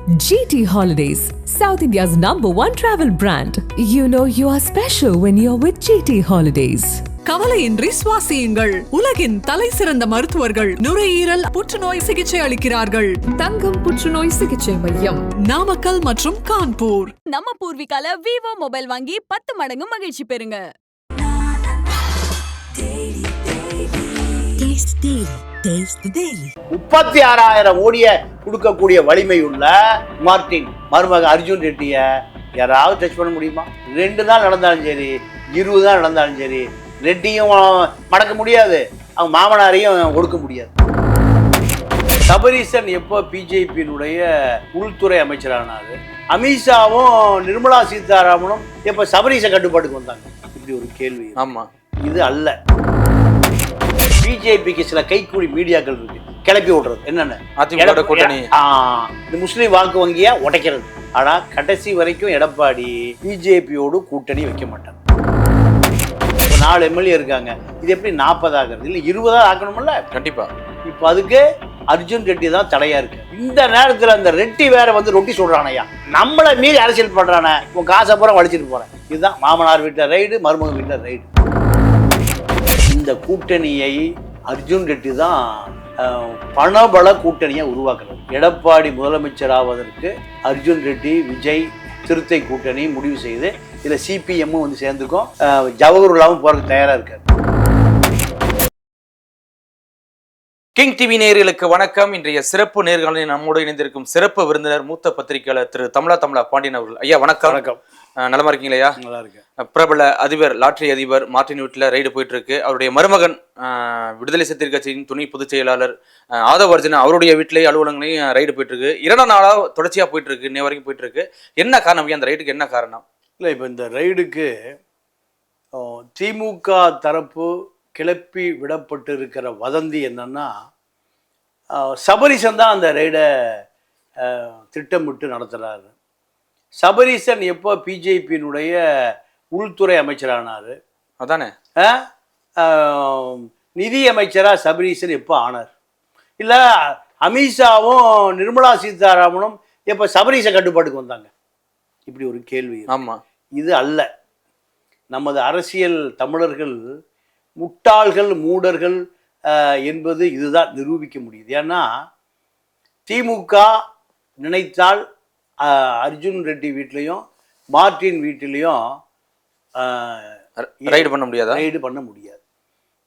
GT Holidays, South India's #1 travel brand. You know you are special when you're with GT Holidays. கவலையின்றி சுவாசியுங்கள். உலகின் தலை சிறந்த மருத்துவர்கள் நுரையீரல் புற்றுநோய் சிகிச்சை அளிக்கிறார்கள். தங்கம் புற்றுநோய் சிகிச்சை மையம், நாமக்கல் மற்றும் கான்பூர். நம்ம பூர்விகால விவோ மொபைல் வாங்கி 10 மடங்கு மகிழ்ச்சி பெறுங்க. 36,000 கோடியை கொடுக்கக்கூடிய வலிமை உள்ள மார்டின் மருமக அர்ஜுன் ரெட்டியை யாராவது டச் பண்ண முடியுமா? 2 நாள் நடந்தாலும் சரி, 20 நாள் நடந்தாலும் சரி, ரெட்டியும் மடக்க முடியாது, அவங்க மாமனாரையும் ஒடுக்க முடியாது. சபரீசன் எப்போ பிஜேபியினுடைய உள்துறை அமைச்சரானாரு, அமித்ஷாவும் நிர்மலா சீதாராமனும் எப்போ சபரீச கட்டுப்பாட்டுக்கு வந்தாங்க? இப்படி ஒரு கேள்வி. ஆமா, இது அல்ல. பிஜேபிக்கு சில கைக்கூலி மீடியாக்கள் இருக்கு, கிளப்பி விடுறது. என்னென்ன கூட்டணி, இந்த முஸ்லீம் வாக்கு வங்கியா உடைக்கிறது. ஆனா கடைசி வரைக்கும் எடப்பாடி பிஜேபியோடு கூட்டணி வைக்க மாட்டாங்க. 4 எம்எல்ஏ இருக்காங்க, இது எப்படி 40 ஆகுறது? இல்ல 20 ஆக்கணும்ல? கண்டிப்பா. இப்ப அதுக்கு அர்ஜுன் ரெட்டி தான் தடையா இருக்கு. இந்த நேரத்துல அந்த ரெட்டி வேற வந்து ரொட்டி சொல்றானையா, நம்மளை மீறி அரசியல் பண்றானே, உன் காசை பூரா வலிச்சிட்டு போறேன். இதுதான் மாமனார் வீட்டுல ரைடு, மருமக வீட்டுல ரைடு. இந்த கூட்டணியை அர்ஜுன் ரெட்டி தான் பணபல கூட்டணியை உருவாக்குறது. எடப்பாடி முதலமைச்சர் ஆவதற்கு அர்ஜுன் ரெட்டி, விஜய் சிறுத்தை கூட்டணி முடிவு செய்து இதில் சிபிஎம்மும் வந்து சேர்ந்துக்கும், ஜவஹர்லாவும் போறதுக்கு தயாரா இருக்காரு. கிங் டிவி நேயர்களுக்கு வணக்கம். இன்றைய சிறப்பு நேர்காணலில் நம்மோடு இணைந்திருக்கும் சிறப்பு விருந்தினர் மூத்த பத்திரிகையாளர் திரு தமிழா பாண்டியன் அவர்கள். ஐயா வணக்கம். வணக்கம். நலமா இருக்கீங்களா ஐயா? நல்லா இருக்கேன். பிரபல அதிபர், லாட்டரி அதிபர் மார்டின் வீட்டில் ரைடு போயிட்டு இருக்கு. அவருடைய மருமகன் விடுதலை சிறுத்தைகள் கட்சியின் துணை பொதுச் செயலாளர் ஆதவ் அர்ஜுனா அவருடைய வீட்டிலேயே அலுவலகங்களையும் ரைடு போயிட்டு இருக்கு. 2 நாளாக தொடர்ச்சியா போயிட்டு இருக்கு, இன்னை வரைக்கும் போயிட்டு இருக்கு. என்ன காரணம்? அந்த ரைடுக்கு என்ன காரணம்? இல்லை, இப்போ இந்த ரைடுக்கு திமுக தரப்பு கிளப்பி விடப்பட்டு இருக்கிற வதந்தி என்னன்னா, சபரீசன் தான் அந்த ரைடை திட்டமிட்டு நடத்துகிறாரு. சபரீசன் எப்போ பிஜேபியினுடைய உள்துறை அமைச்சரானார்? அதானே. நிதி அமைச்சராக சபரீசன் எப்போ ஆனார்? இல்லை அமித்ஷாவும் நிர்மலா சீதாராமனும் எப்போ சபரீச கட்டுப்பாட்டுக்கு வந்தாங்க? இப்படி ஒரு கேள்வி. ஆமாம், இது அல்ல. நமது அரசியல் தமிழர்கள் முட்டாள்கள், மூடர்கள் என்பது இதுதான் நிரூபிக்க முடியுது. ஏன்னா திமுக நினைத்தால் அர்ஜுன் ரெட்டி வீட்லேயும் மார்டின் வீட்டிலையும் ரைடு பண்ண முடியாது. ரைடு பண்ண முடியாது.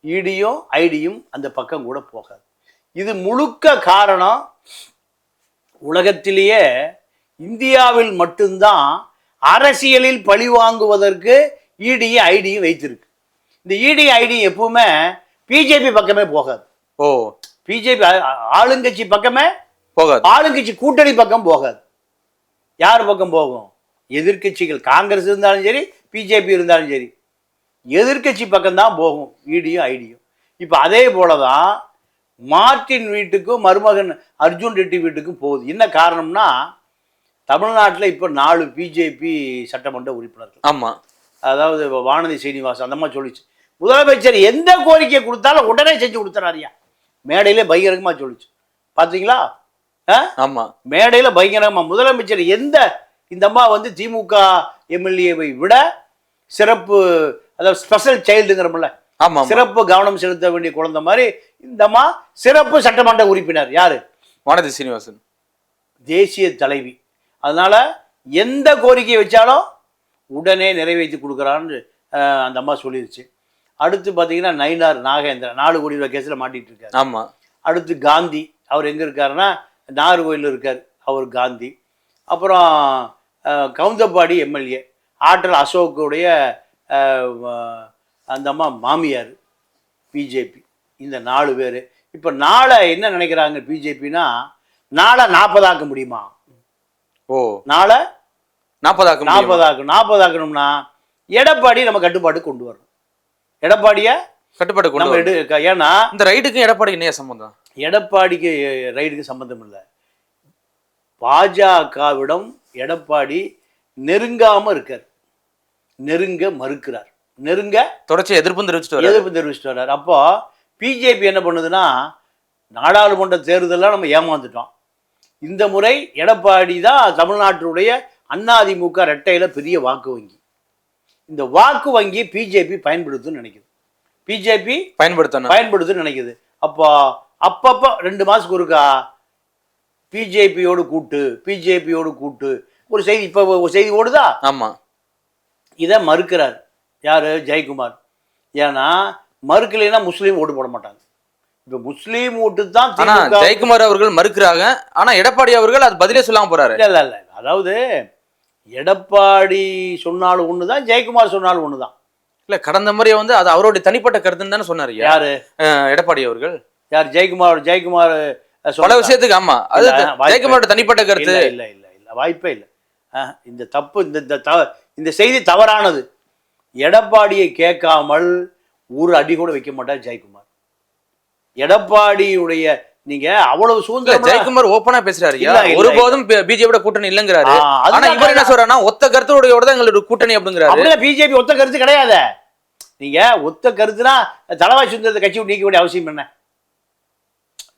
இடியும் ஐடியும் அந்த பக்கம் கூட போகாது. இது முழுக்க காரணம், உலகத்திலேயே இந்தியாவில் மட்டும்தான் அரசியலில் பழி வாங்குவதற்கு இடியும் ஐடியும் வைத்திருக்கு. இந்த இடி ஐடி எப்பவுமே பிஜேபி பக்கமே போகாது. ஓ, பிஜேபி ஆளுங்கட்சி பக்கமே போகாது, ஆளுங்கட்சி கூட்டணி பக்கம் போகாது. யார் பக்கம் போகும்? எதிர்கட்சிகள், காங்கிரஸ் இருந்தாலும் சரி, பிஜேபி இருந்தாலும் சரி, எதிர்கட்சி பக்கம்தான் போகும் இடியும் ஐடியும். இப்போ அதே போலதான் மார்டின் வீட்டுக்கும் மருமகன் அர்ஜுன் ரெட்டி வீட்டுக்கும் போகுது. என்ன காரணம்னா, தமிழ்நாட்டில் இப்போ 4 பிஜேபி சட்டமன்ற உறுப்பினர்கள். ஆமாம், அதாவது வானதி சீனிவாசன் அந்த மாதிரி சொல்லிச்சு, முதலமைச்சர் எந்த கோரிக்கை கொடுத்தாலும் உடனே செஞ்சு கொடுத்துறாரியா. மேடையிலே பயங்கரமா சொல்லிச்சு, பார்த்தீங்களா? ஆமாம், மேடையில் பயங்கரமா முதலமைச்சர் இந்த அம்மா வந்து திமுக எம்எல்ஏவை விட சிறப்பு, அதாவது ஸ்பெஷல் சைல்டுங்கிறோம்ல, சிறப்பு கவனம் செலுத்த வேண்டிய குழந்தை மாதிரி இந்த அம்மா சிறப்பு சட்டமன்ற உறுப்பினர். யாரு? வானதி சீனிவாசன், தேசிய தலைவி. அதனால எந்த கோரிக்கையை வச்சாலும் உடனே நிறைவேற்றி கொடுக்குறான்னு அந்த அம்மா சொல்லிடுச்சு. அடுத்து பார்த்தீங்கன்னா நயினார் நாகேந்திரன் 4 கோடி ரூபாய் கேஸில் மாட்டிட்டு இருக்காரு. ஆமாம். அடுத்து காந்தி, அவர் எங்கே இருக்காருன்னா நாகர்கோயிலில் இருக்கார், அவர் காந்தி. அப்புறம் கவுந்தப்பாடி எம்எல்ஏ ஆற்றல் அசோக்குடைய அந்த அம்மா மாமியார், பிஜேபி. இந்த 4 பேர் இப்போ நாளை என்ன நினைக்கிறாங்க பிஜேபின்னா, நாளை 40 ஆக்க முடியுமா? ஓ, நாளை 40 ஆக்கணும்னா எடப்பாடி நம்ம கட்டுப்பாடு கொண்டு வரணும். எடப்பாடியை கட்டுப்பாடு கொண்டு நம்ம ஏன்னா இந்த ரைடுக்கு எடப்பாடி என்ன சம்பந்தம்? எடப்பாடிக்கு ரைடுக்கு சம்பந்தம் இல்லை. பாஜகவிடம் எடப்பாடி நெருங்காம இருக்கார், நெருங்க மறுக்கிறார், தொடர்ச்சி எதிர்ப்பு தெரிவிச்சுட்டு வர்றார். அப்போ பிஜேபி என்ன பண்ணுதுன்னா, நாடாளுமன்ற தேர்தலாம் நம்ம ஏமாந்துட்டோம், இந்த முறை எடப்பாடி தான் தமிழ்நாட்டுடைய அதிமுக ரெட்டையில பெரிய வாக்கு வங்கி. இந்த வாக்கு வங்கி பிஜேபி பயன்படுத்துன்னு நினைக்குது. பிஜேபி பயன்படுத்துன்னு நினைக்குது. அப்போ அப்பப்ப 2 மாசத்துக்கு ஒருக்கா பிஜேபியோடு கூட்டு ஒரு செய்தி இப்ப ஒரு செய்தி ஓடுதா. ஆமா, இதை மறுக்கிறார் யாரு? ஜெயக்குமார். ஏன்னா மறுக்கலைன்னா முஸ்லீம் ஓட்டு போட மாட்டாங்க. இப்ப முஸ்லீம் ஓட்டு தான் ஜெயக்குமார் அவர்கள் மறுக்கிறாங்க. ஆனா எடப்பாடி அவர்கள் அது பதிலே சொல்லாம போறாரு. இல்ல அதாவது எடப்பாடி சொன்னாலும் ஒண்ணுதான், ஜெயக்குமார் சொன்னாலும் ஒண்ணுதான். இல்ல கடந்த முறை வந்து அது அவருடைய தனிப்பட்ட கருத்துன்னு தானே சொன்னாரு. யாரு? எடப்பாடி அவர்கள். யார்? ஜெயக்குமார் பல விஷயத்துக்கு. ஆமா, அது ஜெயக்குமாரோட தனிப்பட்ட கருத்து. இல்ல வாய்ப்பே இல்லை. இந்த தப்பு, இந்த செய்தி தவறானது. எடப்பாடியை கேட்காமல் ஒரு அடி கூட வைக்க மாட்டார் ஜெயக்குமார். எடப்பாடியுடைய நீங்க அவ்வளவு சுதந்திரம். ஜெயக்குமார் ஓப்பனா பேசுறாரு, ஒருபோதும் பிஜேபியோட கூட்டணி இல்லங்கிறாரு. ஆனா இவர் என்ன சொல்றாருன்னா ஒத்த கருத்தோட தான் எங்களோட கூட்டணி அப்படிங்கிறாரு. பிஜேபி ஒத்த கருத்து கிடையாது. நீங்க ஒத்த கருத்துனா தலவாய் சுந்தரத்தை கட்சி நீக்க வேண்டிய அவசியம் என்ன?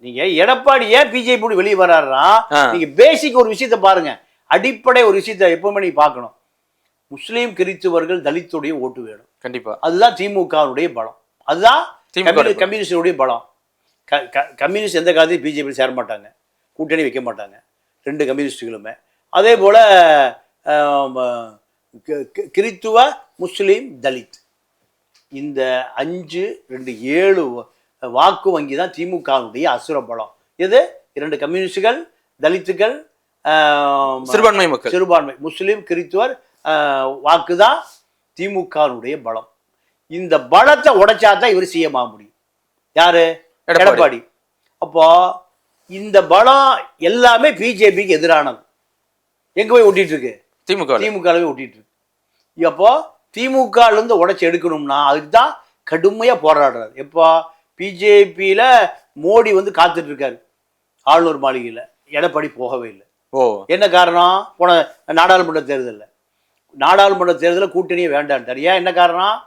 நீங்க எடப்பாடி ஏன் பிஜேபி வெளியே வர்றாருன்னா, நீங்க பேசிக் ஒரு விஷயத்த பாருங்க. அடிப்படை ஒரு விஷயத்த எப்பவுமே நீங்க பார்க்கணும். முஸ்லீம் கிறிஸ்துவர்கள் தலித்துடைய ஓட்டு வேணும். கண்டிப்பா. அதுதான் திமுகவுடைய பலம். அதுதான் கம்யூனிஸ்டுடைய பலம். கம்யூனிஸ்ட் எந்த காலத்தையும் பிஜேபி சேர மாட்டாங்க, கூட்டணி வைக்க மாட்டாங்க 2 கம்யூனிஸ்டுகளுமே. அதே போல கிறித்துவ, முஸ்லீம், தலித் இந்த 5, 2, 7 வாக்கு வங்கி தான் திமுகவுடைய அசுர பலம். எது? 2 கம்யூனிஸ்டுகள், தலித்துகள், சிறுபான்மை முஸ்லீம், கிறித்துவர் வாக்கு தான் திமுகவுடைய பலம். இந்த பலத்தை உடைச்சாதான் இவர் சிஎம் ஆக முடியும். யாரு? எடப்பாடி. அப்போ இந்த பலம் எல்லாமே பிஜேபிக்கு எதிரானது. எங்க போய் ஒட்டிட்டு இருக்கு? திமுகவே ஒட்டிட்டு இருக்கு. அப்போ திமுக இருந்து உடைச்சு எடுக்கணும்னா அதுக்கு தான் கடுமையா போராடுறாரு. எப்போ? பிஜேபியில மோடி வந்து காத்துட்டு இருக்காரு ஆளுநர் மாளிகையில. எடப்பாடி போகவே இல்லை. என்ன காரணம்? போன நாடாளுமன்ற தேர்தலில் கூட்டணியே வேண்டான்ட்டார். ஏன்? என்ன காரணம்?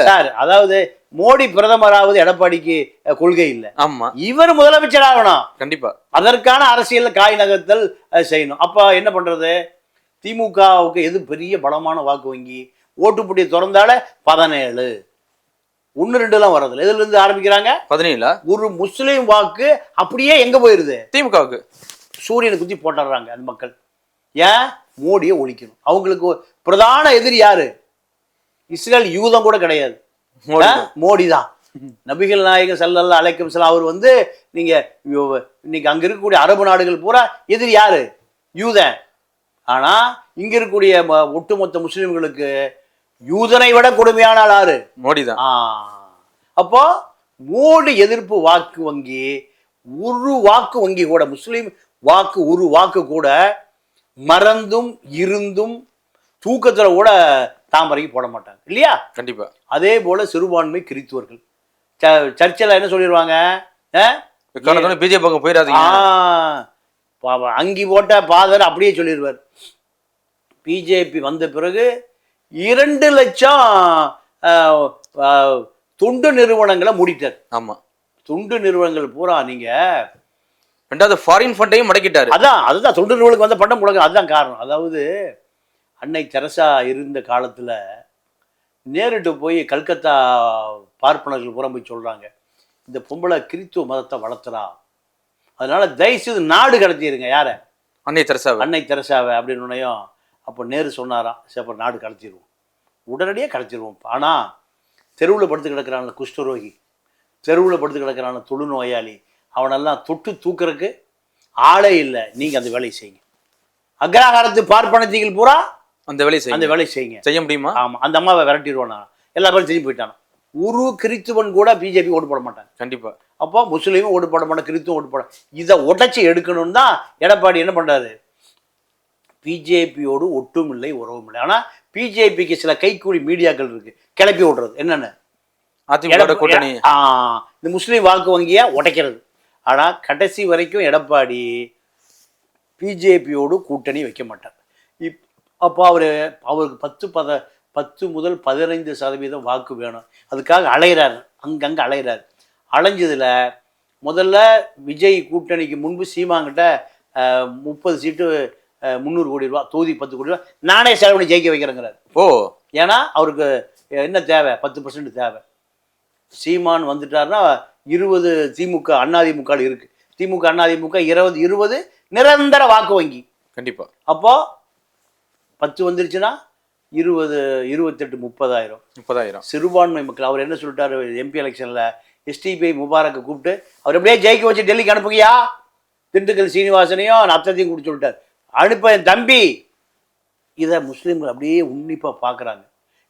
சார், அதாவது மோடி பிரதமராவது எடப்பாடிக்கு கொள்கை இல்லை. ஆமா, இவர் முதலமைச்சர் ஆகணும். கண்டிப்பா. அதற்கான அரசியல் காய் நகர்த்தல் செய்யணும். அப்ப என்ன பண்றது? திமுகவுக்கு எது பெரிய பலமான வாக்கு வங்கி? ஓட்டுப்பட்டியை திறந்தால 17, 1, 2 வரதில்லை. எதுல இருந்து ஆரம்பிக்கிறாங்க? 17. ஒரு முஸ்லீம் வாக்கு அப்படியே எங்க போயிருது? திமுகவுக்கு. சூரியனை குத்தி போட்டுறாங்க அந்த மக்கள். ஏன்? மோடியை ஒழிக்கணும். அவங்களுக்கு பிரதான எதிரி யாரு? இஸ்ரேல் யூதம் கூட கிடையாது, மோடி தான். நபிகள் நாயகம் ஸல்லல்லாஹு அலைஹி வஸல்லம் அவர் வந்து நீங்க இன்னைக்கு அங்க இருக்கக்கூடிய அரபு நாடுகள் பூரா எதிரி யாரு? யூதன். ஆனா இங்க இருக்கக்கூடிய ஒட்டுமொத்த முஸ்லிம்களுக்கு யூதனை விட கொடுமையான ஆளு மோடி தான். அப்போ மோடி எதிர்ப்பு வாக்கு வங்கி, ஒரு வாக்கு வங்கி கூட, முஸ்லிம் வாக்கு ஒரு வாக்கு கூட மறந்தும் இருந்தும் தூக்கத்துல கூட தாமரைக்கு போட மாட்டாங்க இல்லையா? கண்டிப்பா. அதே போல சிறுபான்மை கிறித்துவர்கள் சர்ச்சில் என்ன சொல்லிடுவாங்க? பிஜேபி போயிடாதீங்க, அங்கி போட்ட பாதர் அப்படியே சொல்லிடுவார். பிஜேபி வந்த பிறகு 2 லட்சம் தொண்டு நிறுவனங்களை மூடிட்டார். ஆமா, தொண்டு நிறுவனங்கள் பூரா நீங்க 2வது ஃபாரின் ஃபண்டையும் முடக்கிட்டாரு. அதுதான் தொண்டு நிறுவனங்களுக்கு வந்த பண்டம் முடக்க. அதுதான் காரணம். அதாவது அன்னை தெரசா இருந்த காலத்துல நேரிட்டு போய் கல்கத்தா பார்ப்பனர்கள் பூரா போய் சொல்றாங்க, இந்த பொம்பளை கிறித்துவ மதத்தை வளர்த்துறா, அதனால தயவுசெய்து நாடு கடத்திடுங்க. யார? அன்னை தெரசாவை அப்படின்னு. அப்போ நேரு சொன்னாராம், சரி அப்புறம் நாடு கடத்திடுவோம், உடனடியாக கடத்திடுவோம். ஆனால் தெருவில் படுத்து கிடக்கிறான குஷ்டரோகி, தெருவில் படுத்து கிடக்கிறான தொழுநோயாளி, அவனெல்லாம் தொட்டு தூக்குறதுக்கு ஆளே இல்லை. நீங்கள் அந்த வேலையை செய்யுங்க. அக்ரஹாரத்து பார்ப்பனத்திகள் பூரா அந்த வேலை செய்யுங்க. செய்ய முடியுமா? ஆமாம், அந்த அம்மாவை விரட்டிடுவோம். எல்லா பேரும் செஞ்சு போயிட்டானோ. ஒரு கிறித்துவன் கூட பிஜேபி ஓட்டு போட மாட்டாங்க. கண்டிப்பா. அப்போ முஸ்லீமும் ஓட்டு போட மாட்டாங்க, கிறித்துவம் ஓட்டு போட. இதை உடைச்சி எடுக்கணும்னு தான் எடப்பாடி என்ன பண்றாரு? பிஜேபியோடு ஒட்டும் இல்லை, உறவும் இல்லை. ஆனா பிஜேபிக்கு சில கைக்கூலி மீடியாக்கள் இருக்கு, கிளப்பி விடுறது. என்னன்னு? இந்த முஸ்லீம் வாக்கு வங்கியை உடைக்கிறது. ஆனா கடைசி வரைக்கும் எடப்பாடி பிஜேபியோடு கூட்டணி வைக்க மாட்டார். அப்போ அவருக்கு 10 முதல் 15% வாக்கு வேணும். அதுக்காக அலைகிறாரு, அங்கங்கே அலைகிறாரு. அலைஞ்சதுல முதல்ல விஜய் கூட்டணிக்கு முன்பு சீமாங்கிட்ட 30 சீட்டு 300 கோடி ரூபா, தொகுதி 10 கோடி ரூபா நானே செலவு பண்ணி ஜெயிக்க வைக்கிறேங்கிறார். ஓ, ஏன்னா அவருக்கு என்ன தேவை, 10% தேவை. சீமான் வந்துட்டாருன்னா 20 திமுக அதிமுக இருக்கு. திமுக அதிமுக 20 நிரந்தர வாக்கு வங்கி. கண்டிப்பா. அப்போ 10 வந்துருச்சுன்னா 20, 28, 30,000 சிறுபான்மை மக்கள். அவர் என்ன சொல்லிட்டாரு எம்பி எலெக்ஷன்ல, எஸ்டிபி முபாரக்கை கூப்பிட்டு அவர் எப்படியே ஜெயிக்க வச்சு டெல்லிக்கு அனுப்புங்கயா, திண்டுக்கல் சீனிவாசனையும் அத்தத்தையும் கூப்பிட்டு சொல்லிட்டார். அனுப்ப என் தம்பி. இதை முஸ்லீம்கள் அப்படியே உன்னிப்பாக பார்க்குறாங்க.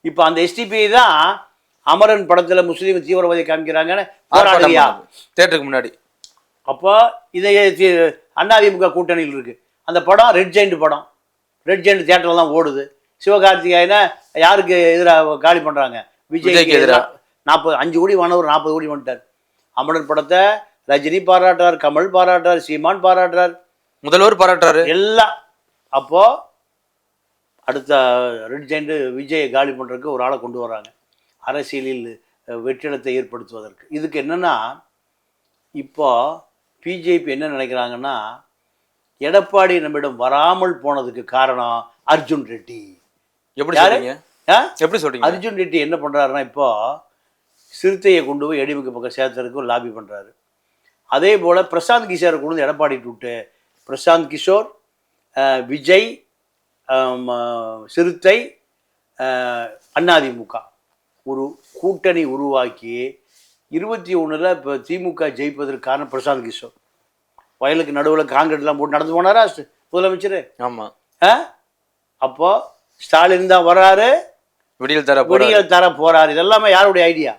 இப்போ அந்த எஸ்டிபி தான் அமரன் படத்தில் முஸ்லீம் தீவிரவாதியை காமிக்கிறாங்கன்னு போராடுறியா தேட்டருக்கு முன்னாடி. அப்போ இதை அதிமுக கூட்டணியில் இருக்கு. அந்த படம் ரெட் ஜெயிண்ட் படம், ரெட் ஜெயிண்ட் தியேட்டரில் தான் ஓடுது. சிவகார்த்திகேயனை யாருக்கு எதிராக காலி பண்ணுறாங்க, விஜய்க்கு எதிராக. 5 கோடி வானவர் 40 கோடி வந்துட்டார். அமரன் படத்தை ரஜினி பாராட்டுறார், கமல் பாராட்டுறார், சீமான் பாராட்டுறார், முதல்வர் பாராட்டுறாரு எல்லாம். அப்போ அடுத்த ரெட் ஜெயிண்ட் விஜயை காலி பண்ணுறதுக்கு ஒரு ஆளை கொண்டு வர்றாங்க, அரசியலில் வெற்றிடத்தை ஏற்படுத்துவதற்கு. இதுக்கு என்னன்னா, இப்போ பிஜேபி என்ன நினைக்கிறாங்கன்னா, எடப்பாடி நம்மிடம் வராமல் போனதுக்கு காரணம் அர்ஜுன் ரெட்டி. எப்படி சொல்றீங்க? எப்படி சொல்றீங்க? அர்ஜுன் ரெட்டி என்ன பண்றாருன்னா, இப்போ சிறுத்தையை கொண்டு போய் எடிமுக பக்கம் சேர்த்தறதுக்கு ஒரு லாபி பண்றாரு. அதே போல பிரசாந்த் கிஷோரை கொண்டு வந்து எடப்பாடி விட்டு, பிரசாந்த் கிஷோர், விஜய், சிறுத்தை, அதிமுக ஒரு கூட்டணி உருவாக்கி 21ல் இப்போ திமுக ஜெயிப்பதற்கான பிரசாந்த் கிஷோர் வயலுக்கு நடுவில் காங்கிரீட்லாம் போட்டு நடந்து போனாரா முதலமைச்சர்? ஆமா. அப்போ ஸ்டாலின் தான் வர்றாரு, விடியல் தர போறாரு. இதெல்லாமே யாருடைய ஐடியா?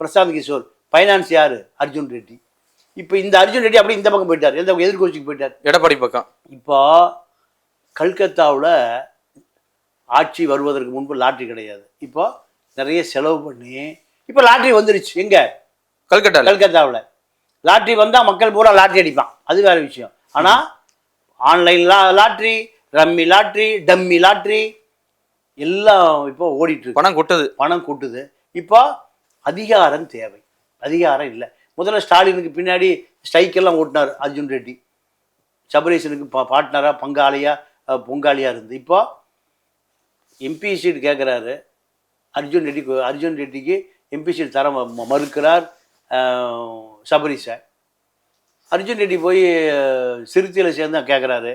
பிரசாந்த் கிஷோர். ஃபைனான்ஸ் யாரு? அர்ஜுன் ரெட்டி. இப்போ இந்த அர்ஜுன் ரெட்டி அப்படி இந்த பக்கம் போயிட்டார், எந்த எதிர்கட்சிக்கு போயிட்டார், எடப்பாடி பக்கம். இப்போ கல்கத்தாவில் ஆட்சி வருவதற்கு முன்பு லாட்ரி கிடையாது. இப்போ நிறைய செலவு பண்ணி இப்போ லாட்ரி வந்துருச்சு. எங்க? கல்கத்தாவில் லாட்ரி வந்தால் மக்கள் பூரா லாட்ரி அடிப்பான், அது வேற விஷயம். ஆனால் online lottery, rummy lottery, dummy lottery எல்லாம் இப்போ ஓடிட்டு பணம் கொட்டுது. இப்போ அதிகாரம் தேவை, அதிகாரம் இல்லை. முதல்ல ஸ்டாலினுக்கு பின்னாடி ஸ்ட்ரைக்கெல்லாம் ஓட்டினார் அர்ஜுன் ரெட்டி, சபரீசனுக்கு பார்ட்னராக பொங்காளியாக இருந்து. இப்போ எம்பி சீட் கேட்குறாரு அர்ஜுன் ரெட்டிக்கு எம்பி சீட் தர மறுக்கிறார் சபரீஷை. அர்ஜுன் ரெட்டி போய் சிறுத்தையில் சேர்ந்து கேட்குறாரு,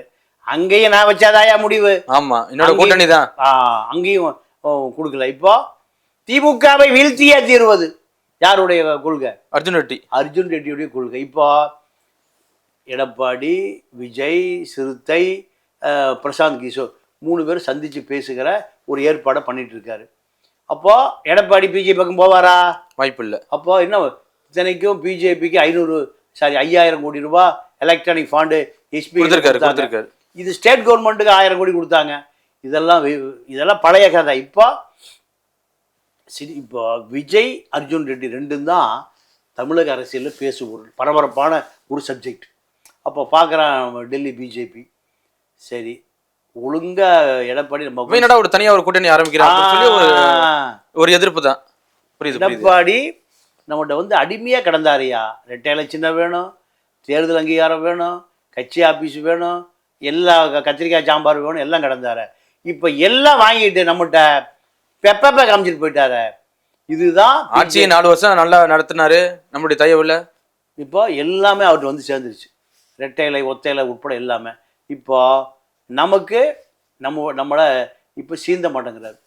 அங்கேயும் நான் வச்சாதாயா முடிவு. ஆமா, என்னோட கூட்டணி தான். அங்கேயும் கொடுக்கல. இப்போ திமுகவை வீழ்த்தியே தீர்வது யாருடைய கொள்கை? அர்ஜுன் ரெட்டியுடைய கொள்கை. இப்போ எடப்பாடி, விஜய், சிறுத்தை, பிரசாந்த் கிஷோர் 3 பேர் சந்திச்சு பேசுகிற ஒரு ஏற்பாடை பண்ணிட்டு இருக்காரு. அப்போ எடப்பாடி பிஜேபி பக்கம் போவாரா? வாய்ப்பு இல்லை. அப்போ என்ன, இத்தனைக்கும் பிஜேபிக்கு 5,000 கோடி ரூபாய் எலக்ட்ரானிக் ஃபாண்டு எஸ்பி கொடுத்திருக்காரு. இது ஸ்டேட் கவர்மெண்ட்டுக்கு 1000 கோடி கொடுத்தாங்க. இதெல்லாம் பழைய கதை. இப்போ விஜய், அர்ஜுன் ரெட்டி 2 தான் தமிழக அரசியலில் பேசுபொருள், பரபரப்பான ஒரு சப்ஜெக்ட். அப்போ பார்க்குறான் டெல்லி பிஜேபி. சரி, ஒழுங்கா எடப்பாடி நம்ம ஒரு தனியாக ஒரு கூட்டணி ஆரம்பிக்கிறாங்க, ஒரு எதிர்ப்பு தான். எடப்பாடி நம்மகிட்ட அடிமையாக கிடந்தாரியா. ரெட்டையில சின்ன வேணும், தேர்தல் அங்கீகாரம் வேணும், கட்சி ஆஃபீஸ் வேணும், எல்லா கத்திரிக்காய் சாம்பார் வேணும், எல்லாம் கிடந்தார. இப்போ எல்லாம் வாங்கிட்டு நம்மகிட்ட பெப்ப காமிச்சிட்டு போயிட்டார. இதுதான் ஆட்சியை 4 வருஷம் நல்லா நடத்தினாரு நம்மளுடைய தயவுல. இப்போ எல்லாமே அவர்கிட்ட சேர்ந்துருச்சு, ரெட்டையிலை, ஒத்தையிலை உட்பட எல்லாமே. இப்போ நமக்கு நம்மளை இப்போ சீந்த மாட்டேங்கிறாரு.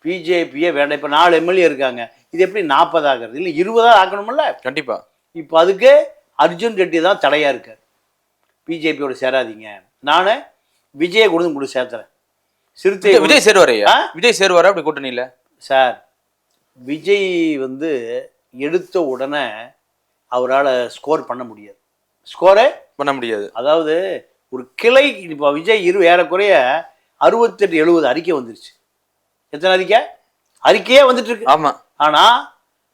பிஜேபியே வேண்டாம். இப்போ 4 எம்எல்ஏ இருக்காங்க, இது எப்படி 40 ஆகிறது? இல்லை 20 ஆக்கணும்ல. கண்டிப்பா. இப்போ அதுக்கு அர்ஜுன் ரெட்டி தான் தடையா இருக்கார். பிஜேபியோட சேராதீங்க, நான் விஜயை கூட சேர்த்துறேன். சிறுத்தை விஜய் சேருவாரா அப்படி கூட்டணியில்? சார், விஜய் எடுத்த உடனே அவரால் ஸ்கோர் பண்ண முடியாது. அதாவது ஒரு கிளை, இப்போ விஜய் ஏறக்குறைய 68-70 அறிக்கை வந்துருச்சு. எத்தனை அறிக்கையே வந்துட்டு இருக்கு. ஆமா. ஆனா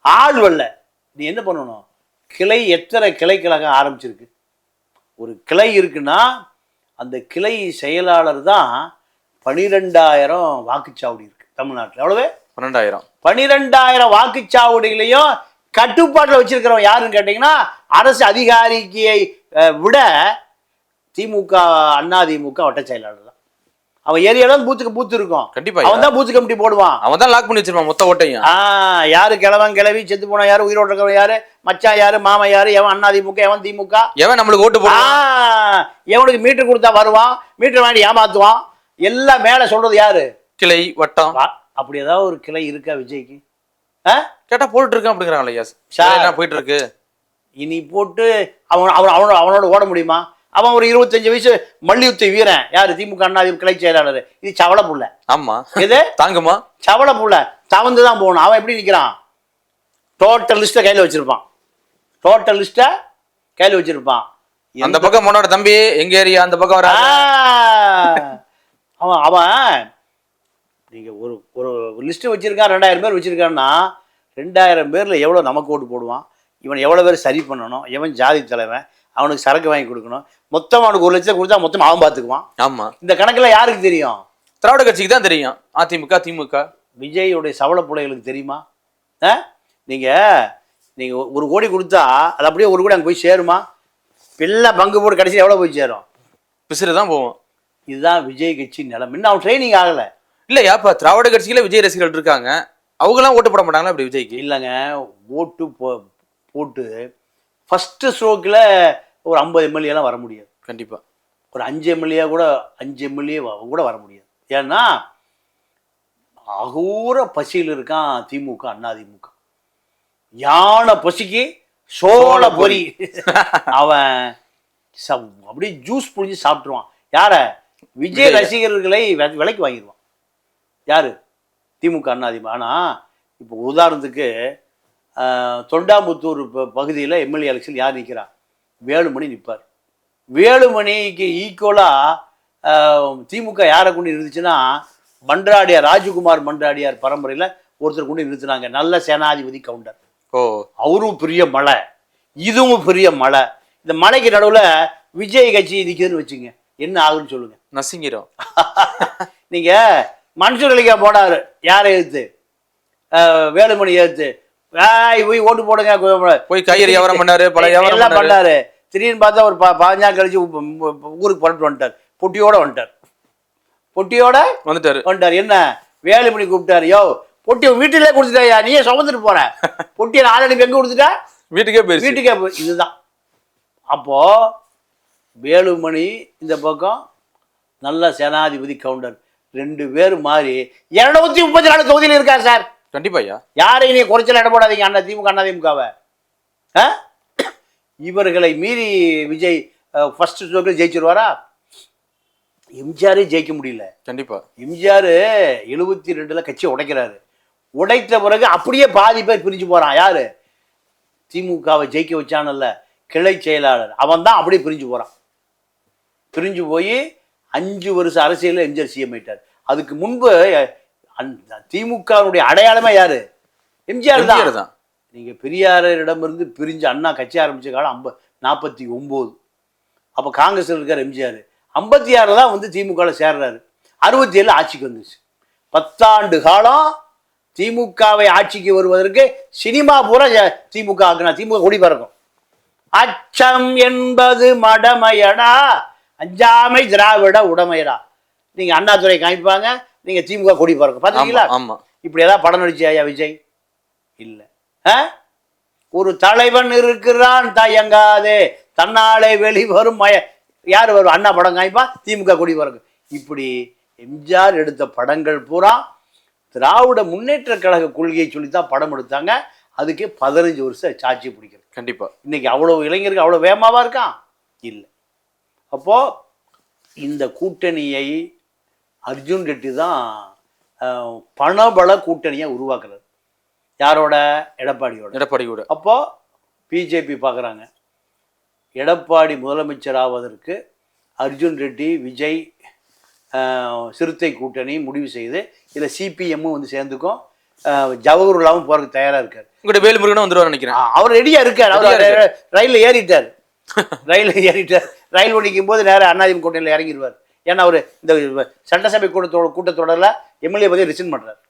ஆள் வரல. நீ என்ன பண்ணணும்? எத்தனை கிளைகளாக ஆரம்பிச்சிருக்கு? ஒரு கிளை இருக்குன்னா அந்த கிளை செயலாளர் தான் 12,000 வாக்குச்சாவடி இருக்கு தமிழ்நாட்டில். எவ்வளவு? 12,000. 12,000 வாக்குச்சாவடிகளையும் கட்டுப்பாட்டில் வச்சிருக்கிறவன் யாருன்னு கேட்டீங்கன்னா அரசு அதிகாரிக்கு விட திமுக அதிமுக வட்ட செயலாளர் தான். அவன் ஏரியால பூத்துக்கு பூத்து இருக்கும். கண்டிப்பா அவன் தான் பூத்து கமிட்டி போடுவான். அவன் தான் லாக் பண்ணி வச்சிருப்பான் மொத்த ஓட்டையும். யாரு கிழவன் கிளவி செத்து போனா யாரு, உயிரோட இருக்கிறவன் யாரு, மச்சான் யாரு, மாமா யாரு, எவன் அதிமுக எவன் திமுக, எவன் நம்மளுக்கு ஓட்டு போடுவான், எவனுக்கு மீட்டர் கொடுத்தா வருவான், மீட்டர் வாங்கி ஏமாத்துவான், எல்லாம் மேல சொல்றது யாரு? கிளை வட்டம். அப்படி ஏதாவது ஒரு கிளை இருக்கா விஜய்க்கு? கேட்டா போட்டு இருக்கான் அப்படிங்கிறாங்களே. என்ன போயிட்டு இருக்கு? இனி போட்டு அவனோட ஓட முடியுமா? அவன் ஒரு 25 வயசு மல்யுத்த வீரன். யாரு? திமுக அதிமுக கிளை செயலாளர். இது சவள புள்ள. ஆமா, இது தாங்குமா? சவள புள்ள தவந்துதான் போகணும். அவன் எப்படி நிக்கிறான்? டோட்டல் லிஸ்ட கையில வச்சிருப்பான். டோட்டல் லிஸ்ட கையில வச்சிருப்பான். அந்த பக்கம் முன்னோட தம்பி எங்க ஏரியா அந்த பக்கம் வர அவன் நீங்க ஒரு லிஸ்ட் வச்சிருக்கான். 2000 பேர் வச்சிருக்கான்னா 2000 பேர்ல எவ்வளவு நமக்கு ஓட்டு போடுவான், இவன் எவ்வளவு பேர் சரி பண்ணணும், எவன் ஜாதி தலைவன், அவனுக்கு சரக்கு வாங்கி கொடுக்கணும், மொத்தம் அவனுக்கு 1 லட்சம் கொடுத்தா மொத்தம் அவன் பார்த்துக்குவான். ஆமா, இந்த கணக்கெல்லாம் யாருக்கு தெரியும்? திராவிட கட்சிக்கு தான் தெரியும். அதிமுக திமுக. விஜயோடைய சவள பிள்ளைகளுக்கு தெரியுமா? நீங்க 1 கோடி கொடுத்தா அது அப்படியே 1 கோடி அங்கே போய் சேருமா? எல்லாம் பங்கு போட்டு கடைசியில் எவ்வளோ போய் சேரும்? பிசுறு தான் போவோம். இதுதான் விஜய் கட்சி நிலம். இன்னும் அவன் ட்ரைனிங் ஆகலை. இல்லையா? இப்போ திராவிட கட்சியில விஜய் ரசிகர்கள் இருக்காங்க, அவங்களாம் ஓட்டு போட மாட்டாங்களா இப்படி விஜய்க்கு? இல்லைங்க, ஓட்டு போட்டு ஃபர்ஸ்ட் ஸ்ட்ரோக்கில் ஒரு 50 எம்எல்ஏலாம் வர முடியாது. கண்டிப்பாக ஒரு 5 எம்எல்ஏ கூட வர முடியாது. ஏன்னா அகூர பசியில் இருக்கான் திமுக அதிமுக. யானை பசிக்கு சோள பொறி. அவன் அப்படியே ஜூஸ் புழிஞ்சு சாப்பிட்டுருவான். யார? விஜய் ரசிகர்களை விலைக்கு வாங்கிடுவான். யாரு? திமுக அதிமுக. ஆனால் இப்போ உதாரணத்துக்கு தொண்டாமுத்தூர் பகுதியில் எம்எல்ஏ எலெக்ஷன் யார் நிற்கிறா? வேலுமணி நிற்பார். வேலுமணிக்கு ஈக்குவலாக திமுக யாரை கொண்டு இருந்துச்சுன்னா மன்றாடியார், ராஜகுமார் மன்றாடியார் பரம்பரையில் ஒருத்தர் கொண்டு நிறுத்தினாங்க. நல்ல சேனாதிபதி கவுண்டர். அவரும் பெரிய மலை, இதுவும் பெரிய மலை. இந்த மலைக்கு நடுவில் விஜய் கட்சி நிற்குதுன்னு வச்சுங்க, என்ன ஆகுன்னு சொல்லுங்க? நசிங்கிறோம். நீங்க மன்சூர் அலிகா போனாரு, யாரை எடுத்து? வேலுமணி எடுத்து போய் ஓட்டு போடுங்க, போய் காய்கறி வியாபாரம் பண்ணாரு, பல எல்லாம் பண்ணாரு. திடீர்னு பார்த்தா ஒரு 15 நாள் கழிச்சு ஊருக்கு புறட்டு வந்துட்டார். பொட்டியோட வந்துட்டாரு. என்ன வேலுமணி கூப்பிட்டாரு, யோ பொட்டியை வீட்டிலே கொடுத்துட்டாயா, நீயே சுமந்துட்டு போற, பொட்டியை 4 அனுப்பி எங்க கொடுத்துட்டா? வீட்டுக்கே போய். இதுதான். அப்போ வேலுமணி இந்த பக்கம் நல்ல சேனாதிபதி கவுண்டர், 2 பேர் மாறி 234 தொகுதியில் இருக்காரு சார். கண்டிப்பா. யாரையும் நீ குறைச்சல இட போடாதீங்க திமுக அதிமுகவை. இவர்களை மீறி விஜய் ஃபர்ஸ்ட் ஸ்ட்ரோக்கில் ஜெயிச்சிருவாரா? எம்ஜிஆரே ஜெயிக்க முடியல. கண்டிப்பா. எம்ஜிஆர் 72ல் கட்சியை உடைக்கிறாரு. உடைத்த பிறகு அப்படியே பாதி பேர் பிரிஞ்சு போறான். யாரு? திமுகவை ஜெயிக்க வச்சானல்ல கிளை செயலாளர், அவன் தான் அப்படியே பிரிஞ்சு போறான். பிரிஞ்சு போய் 5 வருஷம் அரசியலில் எம்ஜிஆர் சிஎம் ஆயிட்டார். அதுக்கு முன்பு திமுகவுடைய அடையாளமே யாரு? எம்ஜிஆர் தான். நீங்க பெரியாரிடமிருந்து பிரிஞ்சு அண்ணா கட்சி ஆரம்பிச்ச காலம் 49. அப்ப காங்கிரஸ் இருக்கார் எம்ஜிஆர். 56 தான் வந்து திமுகவில் சேர்றாரு. 67 ஆட்சிக்கு வந்துச்சு. 10 ஆண்டு காலம் திமுகவை ஆட்சிக்கு வருவதற்கு சினிமா பூரா திமுக ஆக்குனா. திமுக கொடி பறக்கும். அச்சம் என்பது மடமையடா, அஞ்சாமை திராவிட உடமையடா. நீங்க அண்ணாதுரை காமிப்பாங்க, நீங்க திமுக கொடி பறக்கும். பாத்தீங்களா? இப்படி ஏதாவது படம் நடிச்சாயா விஜய்? இல்ல. ஒரு தலைவன் இருக்கிறான் தயங்காதே, தன்னாலே வெளிவரும் யார் வரும்? அண்ணா படம் காமிப்பா, திமுக கொடி பறக்கும். இப்படி எம்ஜிஆர் எடுத்த படங்கள் பூரா திராவிட முன்னேற்ற கழக கொள்கையை சொல்லித்தான் படம் எடுத்தாங்க. அதுக்கே 15 வருஷம் சாட்சி பிடிக்கிறது. கண்டிப்பா. இன்னைக்கு அவ்வளவு இளைஞருக்கு அவ்வளவு வேகமாவா இருக்கான்? இல்லை. அப்போ இந்த கூட்டணியை அர்ஜுன் ரெட்டி தான் பணபல கூட்டணியை உருவாக்குறது. யாரோட? எடப்பாடியோட. அப்போ பிஜேபி பார்க்குறாங்க, எடப்பாடி முதலமைச்சர் ஆவதற்கு அர்ஜுன் ரெட்டி, விஜய், சிறுத்தை கூட்டணி முடிவு செய்து இதில் சிபிஎம்மும் வந்து சேர்ந்துக்கும், ஜவஹர்லாவும் போறதுக்கு தயாரா இருக்காரு. உங்கள்கிட்ட வேலுமுருகனும் வந்துருவார் நினைக்கிறேன். அவர் ரெடியா இருக்காரு. அவர் ரயிலில் ஏறிட்டார். ரயில் ஓடிக்கும் போது நேரம் அதிமுக கூட்டணியில் இறங்கிடுவார். ஏன்னா அவர் இந்த சட்டசபை கூட்டத்தொடரில் எம்எல்ஏ பற்றி ரிசைன் பண்றாரு.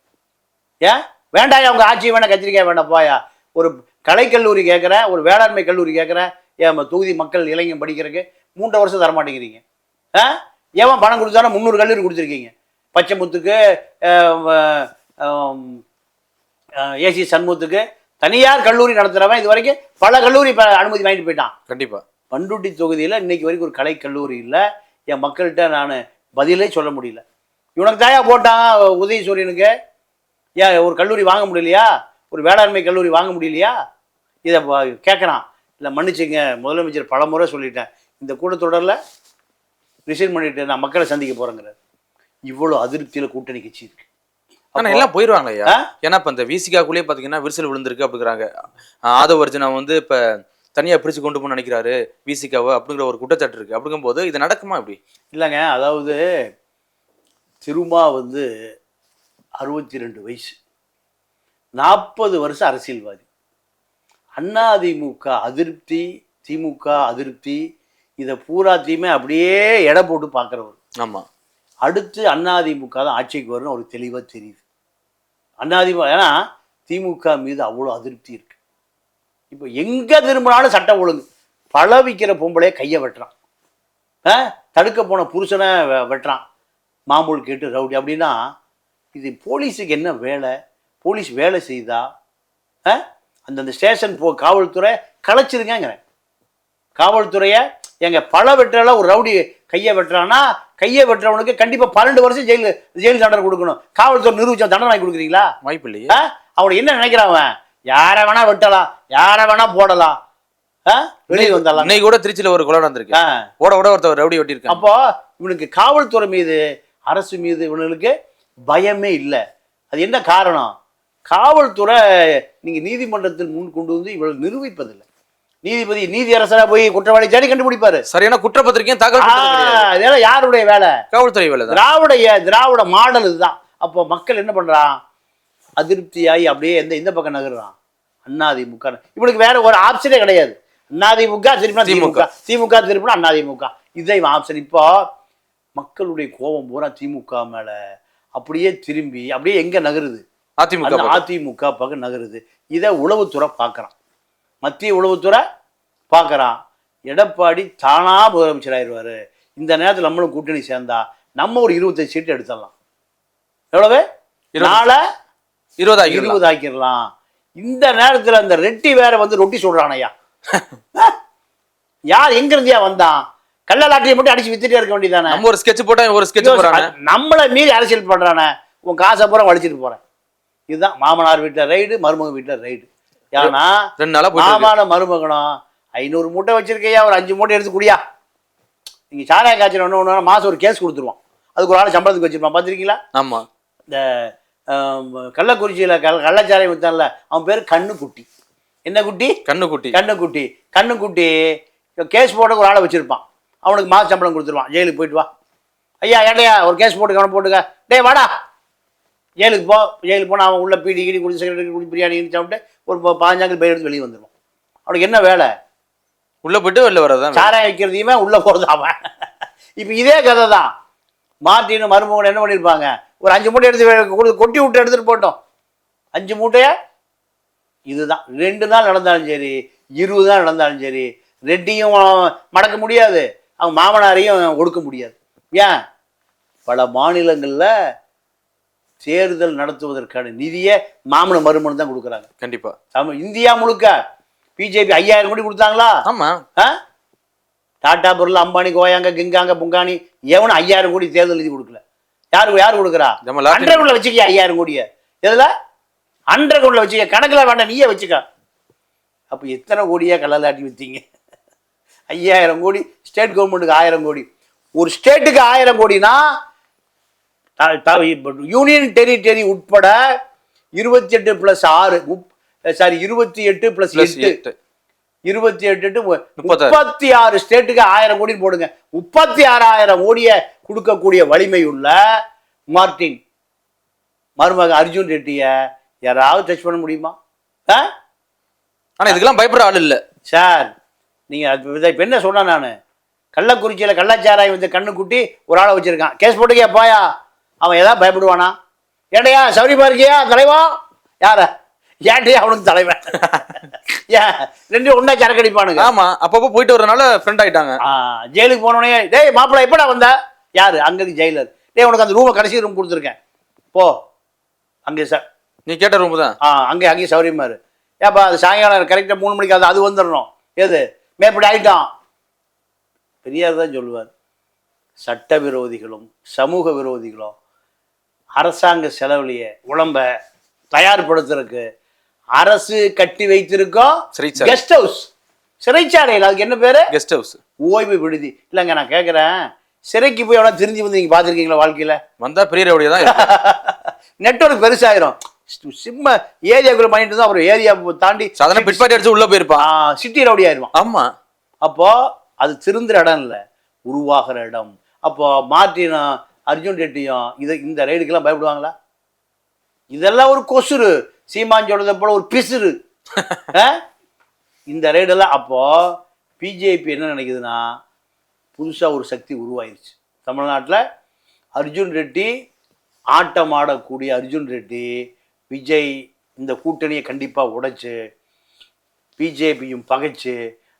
ஏன் வேண்டாயா? அவங்க ஆட்சி வேணா, கத்திரிக்காய் வேண்டாம் போயா, ஒரு கலைக்கல்லூரி கேட்குறேன், ஒரு வேளாண்மை கல்லூரி கேட்குறேன், ஏன் தொகுதி மக்கள் இளைஞர் படிக்கிறதுக்கு 3 வருஷம் தரமாட்டேங்கிறீங்க. ஏன் பணம் கொடுத்தாலும் 300 கல்லூரி கொடுத்துருக்கீங்க. பச்சைமுத்துக்கு, ஏசி சண்முகத்துக்கு தனியார் கல்லூரி நடத்துகிறவன் இது வரைக்கும் பல கல்லூரி அனுமதி வாங்கிட்டு போயிட்டான். கண்டிப்பாக பண்ருட்டி தொகுதியில் இன்னைக்கு வரைக்கும் ஒரு கலை கல்லூரி இல்லை. என் மக்கள்கிட்ட நான் பதிலே சொல்ல முடியல. இவனுக்கு தாயா போட்டான் உதயசூரியனுக்கு. ஏன் ஒரு கல்லூரி வாங்க முடியலையா? ஒரு வேளாண்மை கல்லூரி வாங்க முடியலையா? இதை கேட்குறான். இல்லை மன்னிச்சுங்க, முதலமைச்சர் பல முறை சொல்லிட்டேன், இந்த கூட்டத்தொடரில் ரிசைன் பண்ணிட்டு நான் மக்களை சந்திக்க போகிறேங்கிறார். இவ்வளோ அதிருப்தியில் கூட்டணி கட்சி இருக்கு. ஆனால் எல்லாம் போயிடுவாங்க ஐயா. ஏன்னா இப்போ இந்த விசிகாக்குள்ளேயே பார்த்தீங்கன்னா விரிசல் விழுந்திருக்கு அப்படிங்கிறாங்க. ஆதவர்ஜுனா வந்து இப்போ தனியாக பிரித்து கொண்டு போகணும்னு நினைக்கிறாரு விசிகாவை அப்படிங்கிற ஒரு குற்றச்சாட்டு இருக்குது. அப்படிங்கும்போது இது நடக்குமா இப்படி? இல்லைங்க, அதாவது திருமா வந்து 62 வயசு, 40 வருஷம் அரசியல்வாதி. அதிமுக அதிருப்தி, திமுக அதிருப்தி, இதை பூராத்தையுமே அப்படியே எடை போட்டு பார்க்குறவர். ஆமாம், அடுத்து அதிமுக தான் ஆட்சிக்கு வரும்னு அவருக்கு தெளிவாக தெரியுது. அதிமுக ஏன்னா திமுக மீது அவ்வளோ அதிருப்தி இருக்கு. இப்போ எங்கே திரும்பினாலும் சட்டம் ஒழுங்கு. பழ விற்கிற பொம்பளையே கையை வெட்டுறான், தடுக்க போன புருஷனை வெட்டுறான், மாமூல் கேட்டு ரவுடி. அப்படின்னா இது போலீஸுக்கு என்ன வேலை? போலீஸ் வேலை செய்தா அந்தந்த ஸ்டேஷன் காவல்துறை கலைச்சிருங்கிறேன். காவல்துறையை எங்கள் பழ வெட்டுறால ஒரு ரவுடி கையை வெட்டுறான்னா கையை வெட்டுறவனுக்கு கண்டிப்பாக 12 வருஷம் ஜெயில் தண்டனை கொடுக்கணும். காவல்துறை நிரூபிச்ச தண்டனை வாங்கி கொடுக்குறீங்களா? வாய்ப்பு இல்லையா? அவனை என்ன நினைக்கிறான்? யாரை வேணா வெட்டலாம், யாரை வேணா போடலாம், வெளியே வந்தாலாம். இன்னைக்கு கூட திருச்சியில் ஒரு கொலை நடந்திருக்கு, ஓட ஒருத்தர் ரவுடி வெட்டியிருக்கான். அப்போ இவனுக்கு காவல்துறை மீது, அரசு மீது இவனுக்கு பயமே இல்லை. அது என்ன காரணம்? காவல்துறை நீங்கள் நீதிமன்றத்தில் முன் கொண்டு வந்து இவ்வளவு நிரூபிப்பதில்லை. நீதிபதி நீதியரசரா போய் குற்றவாளி சரி கண்டுபிடிப்பாரு, சரியான குற்றப்பத்திரிக்கையும் தாக்கல். அதெல்லாம் யாருடைய வேலை? காவல்துறை வேலை. திராவிட மாடல் இதுதான். அப்போ மக்கள் என்ன பண்றான்? அதிருப்தியாகி அப்படியே இந்த பக்கம் நகர்றான். அதிமுக இவனுக்கு வேற ஒரு ஆப்ஷனே கிடையாது. அதிமுக திருப்பினா திமுக, திமுக திருப்பினா அதிமுக, இதை ஆப்ஷன். இப்போ மக்களுடைய கோபம் பூரா திமுக மேல அப்படியே திரும்பி அப்படியே எங்க நகருது? அதிமுக பக்கம் நகருது. இதை உளவுத்துறை பார்க்கறான், மத்திய உளவுத்துறை பார்க்கறான். எடப்பாடி தானா முதலமைச்சர் ஆயிடுவாரு. இந்த நேரத்தில் நம்மளும் கூட்டணி சேர்ந்தா நம்ம ஒரு 25 சீட்டு எடுத்துடலாம். எவ்வளவு? 20 ஆக்கிடலாம். இந்த நேரத்தில் அந்த ரெட்டி வேற வந்து ரொட்டி சொல்றானையா. யார் எங்க இருந்தியா வந்தான்? கள்ளலாட்டியை மட்டும் அடிச்சு வித்துட்டே இருக்க வேண்டியதானே. நம்ம ஒரு ஸ்கெட்ச் போட்டா ஒரு ஸ்கெட்ச் போறானே, நம்மளை மீறி அரசியல் பண்றானே. உன் காசை பூரா வலிச்சிட்டு போறேன். இதுதான் மாமனார் வீட்டுல ரைடு, மருமக வீட்டுல ரைடு. ஏன்னா மாமான மருமகனும் 500 மூட்டை வச்சிருக்கையா, ஒரு 5 மூட்டை எடுத்து குடியா. நீங்க சாராய காய்ச்சல் ஒன்று மாசம் ஒரு கேஸ் கொடுத்துருவான், அதுக்கு ஒரு ஆள் சம்பளத்துக்கு வச்சிருப்பான். பார்த்துருக்கீங்களா? ஆமா, இந்த கள்ளக்குறிச்சியில கள்ளச்சாராயம் வித்தான்ல, அவன் பேர் கண்ணுக்குட்டி. என்ன குட்டி? கண்ணுக்குட்டி. கண்ணுக்குட்டி. கண்ணுக்குட்டி கேஸ் போட ஒரு ஆளை வச்சிருப்பான், அவனுக்கு மாச சம்பளம் கொடுத்துருவான். ஜெயிலுக்கு போயிட்டு வா ஐயா, ஏட்டையா ஒரு கேஸ் போட்டுக்க, அவனை போட்டுக்க, டே வாடா ஜெயிலுக்கு போ. ஜெயிலுக்கு போனால் அவன் உள்ள பீடி கீடி குடி, சிகரெட் குடி, பிரியாணி சாப்பிட்டு ஒரு 15 பேர் எடுத்து வெளியே வந்துடுவான். அவனுக்கு என்ன வேலை? உள்ளே போயிட்டு வெளில வர்றதான். சாராயம் வைக்கிறதையுமே உள்ளே போகிறது அவன். இப்போ இதே கதை தான். மார்ட்டின் மருமகன் என்ன பண்ணியிருப்பாங்க? ஒரு 5 மூட்டை எடுத்து கொட்டி விட்டு எடுத்துகிட்டு போட்டோம். 5 மூட்டையை இதுதான். 2 நாள் நடந்தாலும் சரி, 20 நாள் நடந்தாலும் சரி, ரெட்டியும் மடக்க முடியாது, அவங்க மாமனாரையும் ஒடுக்க முடியாது. ஏன்? பல மாநிலங்களில் தேர்தல் நடத்துவதற்கான நிதியை மாமன மருமகன் தான் கொடுக்குறாங்க. கண்டிப்பா இந்தியா முழுக்க பிஜேபி 5000 கோடி கொடுத்தாங்களா? ஆமா. டாடா பொருள், அம்பானி, கோயாங்க, கிங்காங்க, புங்கானி எவனும் 5000 கோடி தேர்தல் நிதி கொடுக்கல. யாரு கொடுக்குறா? அண்டர்கிரவுண்ட்ல வச்சுக்க 5000 கோடியை. எதுல? அண்டர்கிரவுண்ட்ல வச்சுக்க, கணக்குல வேண்டாம், நீயே வச்சுக்க. அப்ப எத்தனை கோடியா கள்ளலாட்டி வித்தீங்க? 5000 கோடி. ஸ்டேட் கவர்மெண்ட்டுக்கு 1000 கோடி. ஒரு ஸ்டேட்டுக்கு 1000 கோடினா யூனியன் டெரிட்டரி உட்பட 28 + 6 28 + 8 28 36 ஸ்டேட்டுக்கு 1000 கோடி போடுங்க. 36,000 கோடியை கொடுக்கக்கூடிய வலிமை உள்ள மார்ட்டின் மருமக அர்ஜுன் ரெட்டிய யாராவது டச் பண்ண முடியுமா? ஆனா இதுக்கெல்லாம் பயப்படுற ஆள் இல்லை சார். நீங்க இப்ப என்ன சொன்னா, நான் கள்ளக்குறிச்சியில கள்ளச்சாராயம் வந்து கண்ணுக்குட்டி ஒரு ஆளை வச்சிருக்கான், கேஸ் போட்டுக்கே போயா. அவன் ஏதாவது பயப்படுவானா? ஏடையா சௌரியமா இருக்கியா தலைவா? யார ஏன்டே அவனுக்கு தலைவன் ஏன் ரெண்டு ஒண்ணா சரக்கு அடிப்பானுங்க. ஆமா, அப்பப்போ போயிட்டு வரனால ஃப்ரெண்ட் ஆயிட்டாங்க. ஜெயிலுக்கு போனோடனே டேய் மாப்பிள்ள எப்படா வந்த? யாரு? அங்கே ஜெயிலர். டேய் உனக்கு அந்த ரூமை கடைசி ரூம் கொடுத்துருக்கேன், போ அங்கே சார். நீ கேட்ட ரூம் தான். அங்கேயும் சௌரியமா இரு. ஏப்பா அது சாயங்காலம் கரெக்டாக 3 மணிக்கு அது வந்துடணும். எது மேப்படி ஆகிட்டான். பெரியார் தான் சொல்லுவார், சட்ட விரோதிகளும் சமூக விரோதிகளும் அரசாங்க செலவுலையே உடம்ப தயார்படுத்துறதுக்கு அரசு கட்டி வைத்திருக்கோம் கெஸ்ட் ஹவுஸ், சிறைச்சாலையில். அதுக்கு என்ன பேரு? கெஸ்ட் ஹவுஸ், ஓய்வு விடுதி. இல்லைங்க நான் கேட்குறேன், சிறைக்கு போய் எவ்வளோ திரும்பி வந்து நீங்கள் பார்த்துருக்கீங்களா வாழ்க்கையில்? வந்தா பெரிய ரவுடியா தான் நெட்வொர்க் பெருசாயிரும். சிம்ம ஏரியாக்குள்ள பண்ணிட்டு தான் அப்புறம் ஏரியா தாண்டி சாதாரண பிட்பாட்டி அடிச்சு உள்ள போயிருப்பான், சிட்டி ரவுடி ஆயிடுவான். ஆமா, அப்போ அது திருந்துற இடம் இல்லை, உருவாகிற இடம். அப்போ மார்ட்டினும் அர்ஜுன் ரெட்டியும் இந்த ரைடுக்கெல்லாம் பயப்படுவாங்களா? இதெல்லாம் ஒரு கொசுறு, சீமான் சொல்றதை போல ஒரு பிசுறு இந்த ரைடெல்லாம். அப்போ பிஜேபி என்ன நினைக்குதுன்னா, புதுசாக ஒரு சக்தி உருவாயிருச்சு தமிழ்நாட்டில். அர்ஜுன் ரெட்டி ஆட்டம் ஆடக்கூடிய அர்ஜுன் ரெட்டி, விஜய் இந்த கூட்டணியை கண்டிப்பாக உடைச்சு பிஜேபியும் பகைச்சு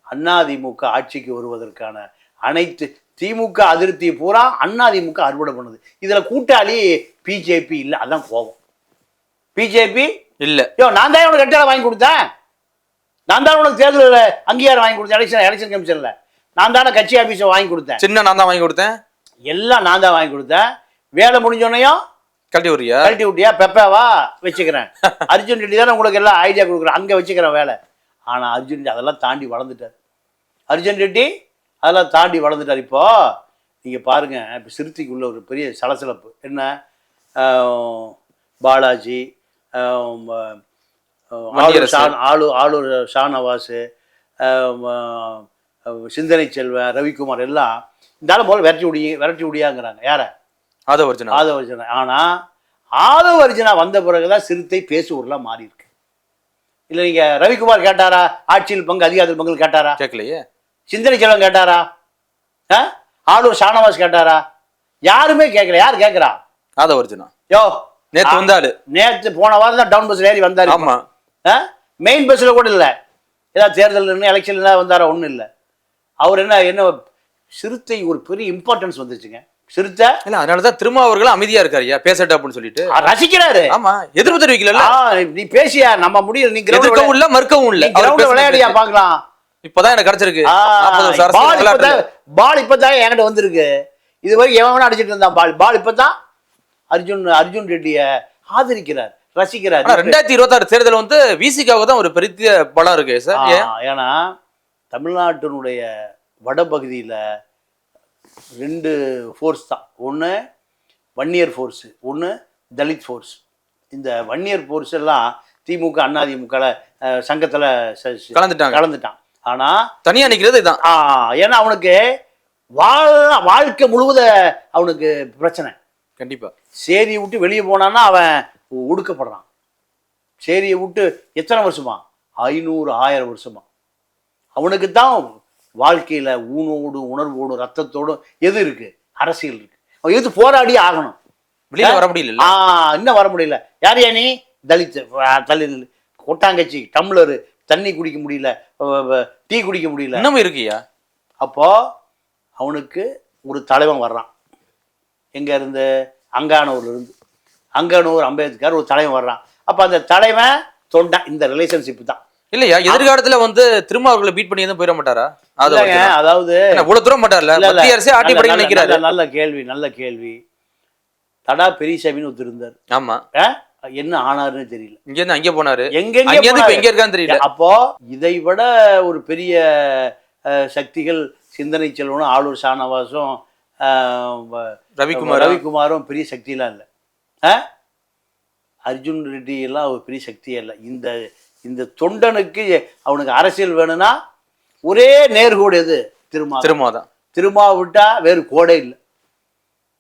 அதிமுக ஆட்சிக்கு வருவதற்கான அனைத்து திமுக அதிருப்தி பூரா அதிமுக அறுவடை பண்ணுது. இதில் கூட்டாளி பிஜேபி இல்லை, அதான் கோபம். பிஜேபி இல்லை, நான் தான் உனக்கு கட்டாளம் வாங்கி கொடுத்தேன், நான் தான் உனக்கு தேர்தலில் அங்கீகாரம் வாங்கி கொடுத்தேன், எலெக்ஷன் கமிஷனில் நான் தானே கட்சி ஆஃபீஸை வாங்கி கொடுத்தேன், சின்ன நான் தான் வாங்கி கொடுத்தேன், எல்லாம் நான் தான் வாங்கி கொடுத்தேன். வேலை முடிஞ்சோன்னையும் கழட்டி விட்டியா, பெப்பாவா வச்சுக்கிறேன். அர்ஜுன் ரெட்டி தானே உங்களுக்கு எல்லாம் ஐடியா கொடுக்குறேன், அங்கே வச்சுக்கிறேன் வேலை. ஆனால் அர்ஜுன் ரெட்டி அதெல்லாம் தாண்டி வளர்ந்துட்டார். அர்ஜுன் ரெட்டி அதெல்லாம் தாண்டி வளர்ந்துட்டார். இப்போ நீங்கள் பாருங்கள், இப்போ சிறுத்தைக்குள்ள ஒரு பெரிய சலசலப்பு என்ன, பாலாஜி, ஆளூர் ஷானவாஸு, சிந்தனை செல்வன், ரவிக்குமார் எல்லாம் இந்த போல விரட்டி விடியாங்கிறாங்க. யாரை? ஆதவர்ஜுனா. ஆனால் ஆதவர்ஜுனா வந்த பிறகுதான் சிறுத்தை பேசுவூர்லாம் மாறி இருக்கு. இல்லை நீங்கள் ரவிக்குமார் கேட்டாரா? ஆட்சியில் பங்கு அதிகாரத்தில் பங்கு கேட்டாரா? கேட்கலையே. சிந்தனை செல்வன் கேட்டாரா? ஆளூர் ஷானவாஸ் கேட்டாரா? யாருமே கேட்கல. யார் கேட்குறா? ஆதவர்ஜுனா. யோ நேற்று வந்தாரு, நேற்று போன வாரம் தான் டவுன் பஸ்ல ஏறி வந்தாரு. ஆமா, மெயின் பஸ்ல கூட இல்லை, ஏதாவது தேர்தல் எலெக்ஷன் வந்தாரா? ஒன்றும் இல்லை. அவர் என்ன சிறுத்தை ஒரு பெரிய இம்பார்ட்டன்ஸ் வந்துச்சுங்க. சிறுத்தை இல்ல, அதனாலதான் திருமாவர்களும் அமைதியா இருக்காருயா, பேசட்டும் அப்படின்னு சொல்லிட்டு ரசிக்கிறாரு. ஆமா, எதிர்ப்பு தெரிவிக்கல. நீ பேசியா, நம்ம முடியல, நீ எதிர்க்கவும் இல்ல மறுக்கவும் இல்ல, விளையாடியா பாக்கலாம். இப்பதான் எனக்கு கிடைச்சிருக்கு பால், இப்பதான் என்கிட்ட வந்திருக்கு. இது வரைக்கும் எவன் அடிச்சிட்டு இருந்தான் பால் இப்பதான் அர்ஜுன் ரெட்டிய ஆதரிக்கிறார், ரசிக்கிறார். 2026 தேர்தல் வந்து விசிகாவுக்கு தான் ஒரு பெரிய பலம் இருக்கு சார். ஏன்னா தமிழ்நாட்டினுடைய வடபகுதியில் 2 ஃபோர்ஸ் தான், ஒன்று வன்னியர் ஃபோர்ஸு, ஒன்று தலித் ஃபோர்ஸ். இந்த வன்னியர் ஃபோர்ஸ் எல்லாம் திமுக அதிமுக சங்கத்தில் கலந்துட்டான். ஆனால் தனியாக நிற்கிறது இதுதான். ஏன்னா அவனுக்கு வாழ்க்கை முழுவத அவனுக்கு பிரச்சனை. கண்டிப்பாக சேரியை விட்டு வெளியே போனான்னா அவன் ஒடுக்கப்படுறான். சேரியை விட்டு எத்தனை வருஷமா? 500-1000 வருஷமா. அவனுக்கு தான் வாழ்க்கையில் ஊனோடு உணர்வோடு ரத்தத்தோடும் எது இருக்கு? அரசியல் இருக்கு. அவன் எது போராடி ஆகணும். வெளியே வர முடியல, இன்னும் வர முடியல. யார் நீ? தலித் கொட்டாங்கச்சி, டம்ளரு தண்ணி குடிக்க முடியல, டீ குடிக்க முடியல, இன்னமும் இருக்கியா? அப்போ அவனுக்கு ஒரு தலைவன் வர்றான். எங்க இருந்து? அங்கானூர்ல இருந்து. அங்கானூர் அம்பேத்கர் ஒரு தலைவன் வர்றான். அப்ப அந்த தலைவன் தொண்டா, இந்த ரிலேஷன்ஷிப் தான். இல்லையா எதிர்காலத்துல வந்து திருமாவர்களை பீட் பண்ணி எதுவும் போயிட மாட்டாரா? அதாவது இவ்வளவு தூரம் மாட்டார்ல, மத்திய அரசே ஆட்டி படைக்க நினைக்கிறாரு. நல்ல கேள்வி. தடா பெரியசாமின்னு ஒருத்தர் இருந்தார். ஆமா, என்ன ஆனாருன்னு தெரியல. இங்க இருந்து அங்கே போனாரு, எங்க இருக்கான்னு தெரியல. அப்போ இதை விட ஒரு பெரிய சக்திகள் சிந்தனை செல்வனும் ஆளூர் ஷானவாஸும் ரவிக்குமாரும் பெரிய சக்தியெல்லாம் இல்லை. அர்ஜுன் ரெட்டி எல்லாம் ஒரு பெரிய சக்தியே இல்லை. இந்த தொண்டனுக்கு அவனுக்கு அரசியல் வேணும்னா ஒரே நேர்கோடு எது? திருமா. திருமா விட்டா வேறு கோடே இல்லை.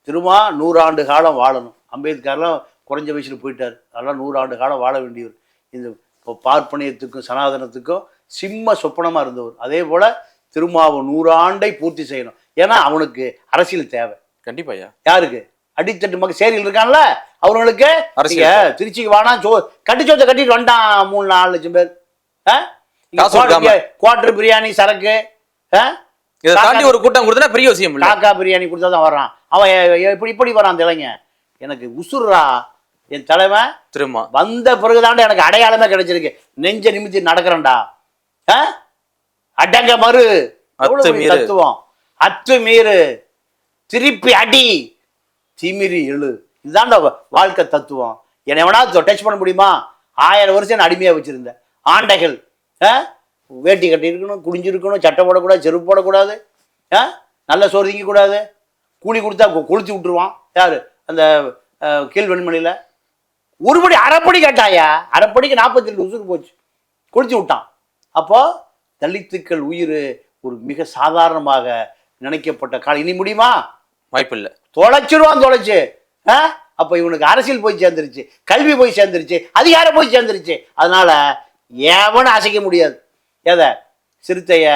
திருமா 100 ஆண்டு காலம் வாழணும். அம்பேத்கர்லாம் குறைஞ்ச வயசில் போயிட்டார். அதெல்லாம் 100 ஆண்டு காலம் வாழ வேண்டியவர். இந்த பார்ப்பனியத்துக்கும் சனாதனத்துக்கும் சிம்ம சொப்பனமாக இருந்தவர். அதே போல் திருமாவை 100 ஆண்டை பூர்த்தி செய்யணும். ஏன்னா அவனுக்கு அரசியல் தேவை. கண்டிப்பாயா. யாருக்கு? அடித்தட்டு மக்கள் சேரியில் இருக்கான்ல அவங்களுக்கு அரசியல். நீங்க திருச்சிக்கு வானா கட்டிச்சோத்தை கட்டிட்டு வந்துட்டான் 3-4 லட்சம் பேர். காசு கொடுக்காம. குவார்டர் பிரியாணி சரக்கு இதை தாண்டி ஒரு கூட்டம் கொடுத்தா பெரிய விஷயம் இல்ல. காக்கா பிரியாணி கொடுத்தா தான் வர்றான் அவன். இப்படி வரான் அந்த இளைஞன். எனக்கு உசுர்ரா என் தலைமை திரும்ப வந்த பிறகுதான்டா எனக்கு அடையாளமே கிடைச்சிருக்கு. நெஞ்ச நிமித்தி நடக்கிறேன்டா. அடங்க மறு தத்துவம், அத்துமீறு, திருப்பி அடி, திமிரி எழு, இதுதான்டா வாழ்க்கை தத்துவம். என்னை வேணா டச் பண்ண முடியுமா? 1000 வருஷம் என்ன அடிமையா வச்சிருந்த ஆண்டைகள். வேட்டி கட்டி இருக்கணும், குடிஞ்சிருக்கணும், சட்டை போடக்கூடாது, செருப்பு போடக்கூடாது, நல்ல சோறு திங்க கூடாது, கூலி கொடுத்தா கொளுத்தி விட்டுருவான். யாரு? அந்த கீழ் வெண்மணியில் ஒருபடி அரைப்படி கேட்டாயா, அரைப்படிக்கு 42 உசுறு போச்சு, கொளுத்தி விட்டான். அப்போ தலித்துக்கள் உயிர் ஒரு மிக சாதாரணமாக நினைக்கப்பட்ட காலம் இனி முடியுமா? வாய்ப்பில்லை. தொலைச்சிருவான் தொலைச்சு. அப்போ இவனுக்கு அரசியல் போய் சேர்ந்துருச்சு, கல்வி போய் சேர்ந்துருச்சு, அதிகாரம் போய் சேர்ந்துருச்சு. அதனால எவனும் அசைக்க முடியாது. எதை? சிறுத்தைய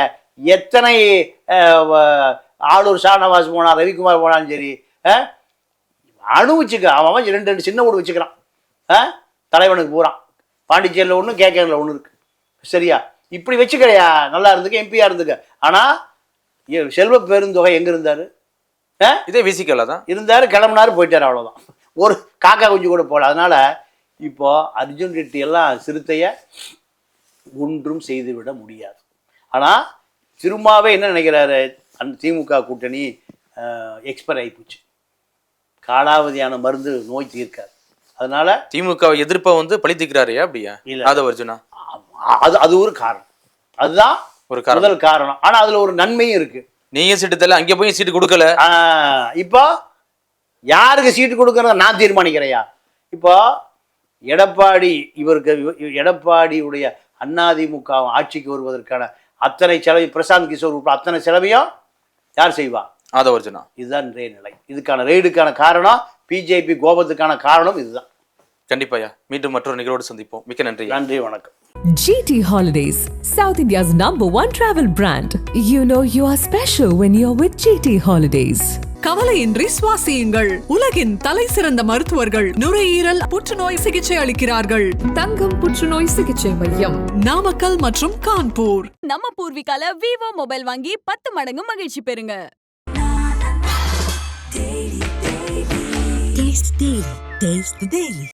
எத்தனை ஆளூர் ஷானவாஸ் போனா, ரவிக்குமார் போனாலும் சரி, அணுவச்சுக்க. அவன் 2 சின்ன வீடு வச்சுக்கிறான். தலைவனுக்கு பூரான் பாண்டிச்சேரியில் ஒன்று, கேகேனில் ஒன்று இருக்கு. சரியா? இப்படி வச்சுக்கிறையா, நல்லா இருந்துக்க, எம்பியா இருந்துக்க. ஆனால் செல்வ பெருந்தொகை எங்கே இருந்தார்? இதே விசிக்கல தான் இருந்தார், கிளம்புனாரு, போயிட்டார், அவ்வளோதான். ஒரு காக்கா குஞ்சு கூட போகல. அதனால இப்போ அர்ஜுன் ரெட்டி எல்லாம் சிறுத்தைய ஒன்றும் செய்துவிட முடியாது. ஆனால் திரும்பவே என்ன நினைக்கிறாரு, அந்த திமுக கூட்டணி எக்ஸ்பயர் ஆகிப்போச்சு, காலாவதியான மருந்து நோய் தீர்க்காது. அதனால திமுக எதிர்ப்பை வந்து பழித்துக்கிறாரு. அப்படியா? இல்ல, ஆதவர்ஜுனா அது ஒரு காரணம். அதுதான் ஒரு முதல் காரணம். ஆனா அதுல ஒரு நன்மையும் இருக்கு. நீங்க சீட்டு தரல, அங்கே போய் சீட்டு கொடுக்கல. இப்போ யாருக்கு சீட்டு கொடுக்கறத நான் தீர்மானிக்கிறையா? இப்போ எடப்பாடி, எடப்பாடியுடைய அதிமுக ஆட்சிக்கு வருவதற்கான அத்தனை செலவு, பிரசாந்த் கிஷோர் உட்பட அத்தனை செலவையும் யார் செய்வா? ஆதவர்ஜுனா. இதுதான் இன்றைய நிலை. இதுக்கான ரெய்டுக்கான காரணம், பிஜேபி கோபத்துக்கான காரணம் இதுதான். கண்டிப்பாயா. மீண்டும் மற்றொரு நிகழ்வோடு சந்திப்போம். மிக்க நன்றி. நன்றி, வணக்கம். GT Holidays, South India's #1 travel brand. You know you are special when you're with GT Holidays. கவலையின்றி சுவாசியுங்கள். உலகின் தலை சிறந்த மருத்துவர்கள் நுரையீரல் புற்றுநோய் சிகிச்சை அளிக்கிறார்கள். தங்கம் புற்றுநோய் சிகிச்சை மையம், நாமக்கல் மற்றும் கான்பூர். நம்ம பூர்விகால விவோ மொபைல் வாங்கி 10 மடங்கு மகிழ்ச்சி பெறுங்க. Taste the Daily.